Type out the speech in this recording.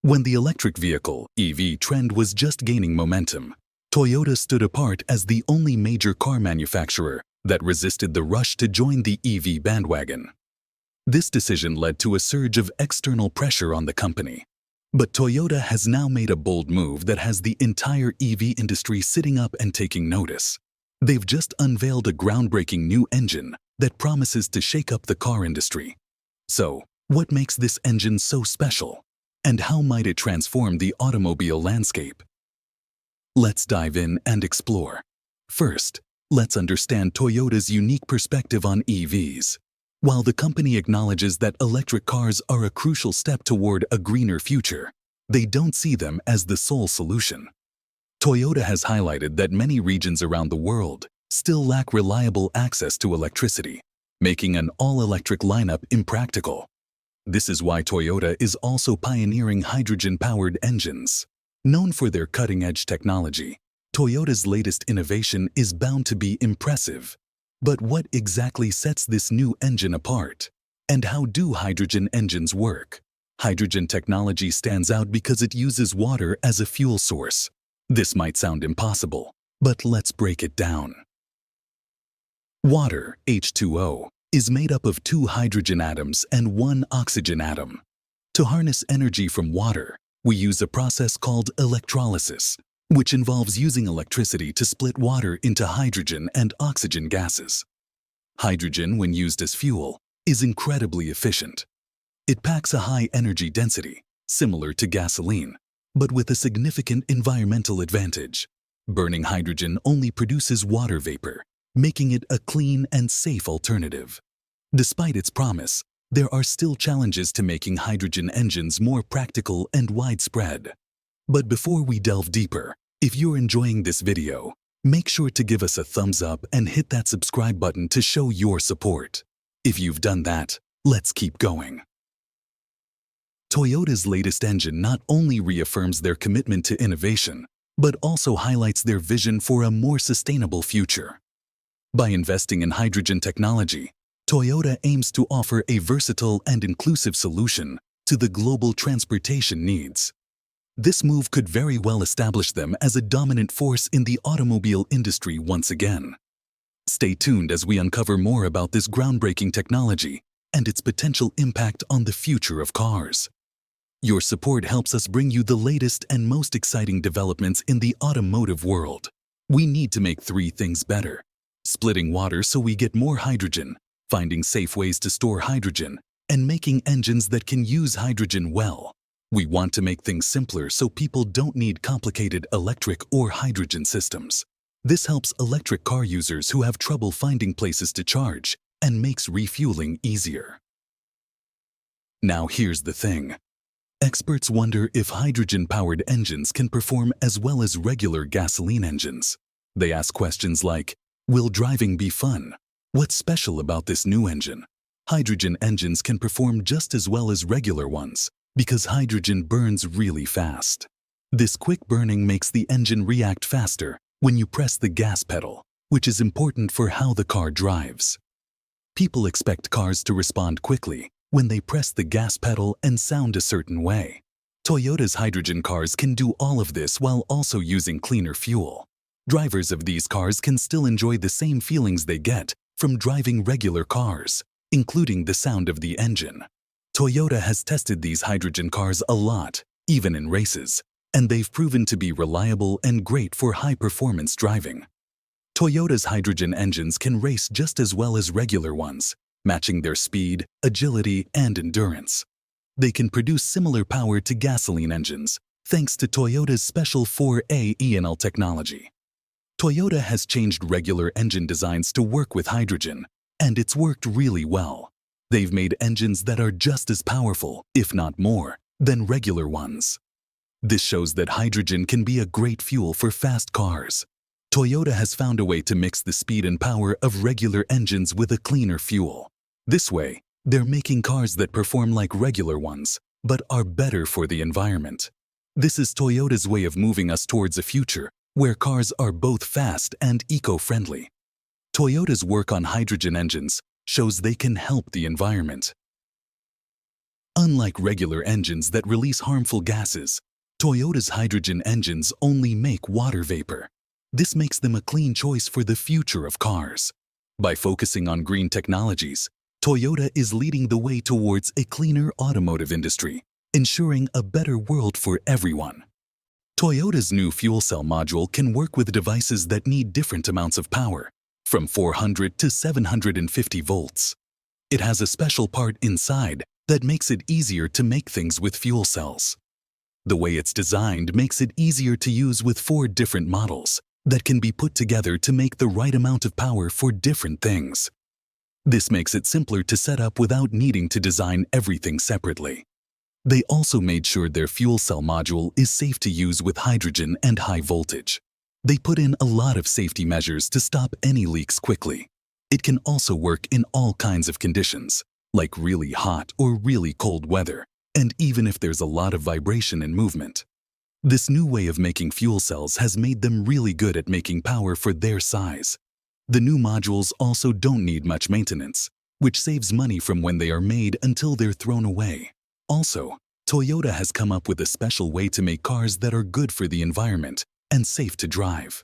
When the electric vehicle (EV) trend was just gaining momentum, Toyota stood apart as the only major car manufacturer that resisted the rush to join the EV bandwagon. This decision led to a surge of external pressure on the company. But Toyota has now made a bold move that has the entire EV industry sitting up and taking notice. They've just unveiled a groundbreaking new engine that promises to shake up the car industry. So, what makes this engine so special? And how might it transform the automobile landscape? Let's dive in and explore. First, let's understand Toyota's unique perspective on EVs. While the company acknowledges that electric cars are a crucial step toward a greener future, they don't see them as the sole solution. Toyota has highlighted that many regions around the world still lack reliable access to electricity, making an all-electric lineup impractical. This is why Toyota is also pioneering hydrogen-powered engines. Known for their cutting-edge technology, Toyota's latest innovation is bound to be impressive. But what exactly sets this new engine apart? And how do hydrogen engines work? Hydrogen technology stands out because it uses water as a fuel source. This might sound impossible, but let's break it down. Water, H2O, is made up of 2 hydrogen atoms and 1 oxygen atom. To harness energy from water, we use a process called electrolysis, which involves using electricity to split water into hydrogen and oxygen gases. Hydrogen, when used as fuel, is incredibly efficient. It packs a high energy density, similar to gasoline, but with a significant environmental advantage. Burning hydrogen only produces water vapor, making it a clean and safe alternative. Despite its promise, there are still challenges to making hydrogen engines more practical and widespread. But before we delve deeper, if you're enjoying this video, make sure to give us a thumbs up and hit that subscribe button to show your support. If you've done that, let's keep going. Toyota's latest engine not only reaffirms their commitment to innovation, but also highlights their vision for a more sustainable future. By investing in hydrogen technology, Toyota aims to offer a versatile and inclusive solution to the global transportation needs. This move could very well establish them as a dominant force in the automobile industry once again. Stay tuned as we uncover more about this groundbreaking technology and its potential impact on the future of cars. Your support helps us bring you the latest and most exciting developments in the automotive world. We need to make 3 things better: splitting water so we get more hydrogen, finding safe ways to store hydrogen, and making engines that can use hydrogen well. We want to make things simpler so people don't need complicated electric or hydrogen systems. This helps electric car users who have trouble finding places to charge and makes refueling easier. Now here's the thing. Experts wonder if hydrogen-powered engines can perform as well as regular gasoline engines. They ask questions like, will driving be fun? What's special about this new engine? Hydrogen engines can perform just as well as regular ones because hydrogen burns really fast. This quick burning makes the engine react faster when you press the gas pedal, which is important for how the car drives. People expect cars to respond quickly when they press the gas pedal and sound a certain way. Toyota's hydrogen cars can do all of this while also using cleaner fuel. Drivers of these cars can still enjoy the same feelings they get from driving regular cars, including the sound of the engine. Toyota has tested these hydrogen cars a lot, even in races, and they've proven to be reliable and great for high-performance driving. Toyota's hydrogen engines can race just as well as regular ones, matching their speed, agility, and endurance. They can produce similar power to gasoline engines, thanks to Toyota's special 4A ENL technology. Toyota has changed regular engine designs to work with hydrogen, and it's worked really well. They've made engines that are just as powerful, if not more, than regular ones. This shows that hydrogen can be a great fuel for fast cars. Toyota has found a way to mix the speed and power of regular engines with a cleaner fuel. This way, they're making cars that perform like regular ones, but are better for the environment. This is Toyota's way of moving us towards a future where cars are both fast and eco-friendly. Toyota's work on hydrogen engines shows they can help the environment. Unlike regular engines that release harmful gases, Toyota's hydrogen engines only make water vapor. This makes them a clean choice for the future of cars. By focusing on green technologies, Toyota is leading the way towards a cleaner automotive industry, ensuring a better world for everyone. Toyota's new fuel cell module can work with devices that need different amounts of power, from 400 to 750 volts. It has a special part inside that makes it easier to make things with fuel cells. The way it's designed makes it easier to use with 4 different models that can be put together to make the right amount of power for different things. This makes it simpler to set up without needing to design everything separately. They also made sure their fuel cell module is safe to use with hydrogen and high voltage. They put in a lot of safety measures to stop any leaks quickly. It can also work in all kinds of conditions, like really hot or really cold weather, and even if there's a lot of vibration and movement. This new way of making fuel cells has made them really good at making power for their size. The new modules also don't need much maintenance, which saves money from when they are made until they're thrown away. Also, Toyota has come up with a special way to make cars that are good for the environment and safe to drive.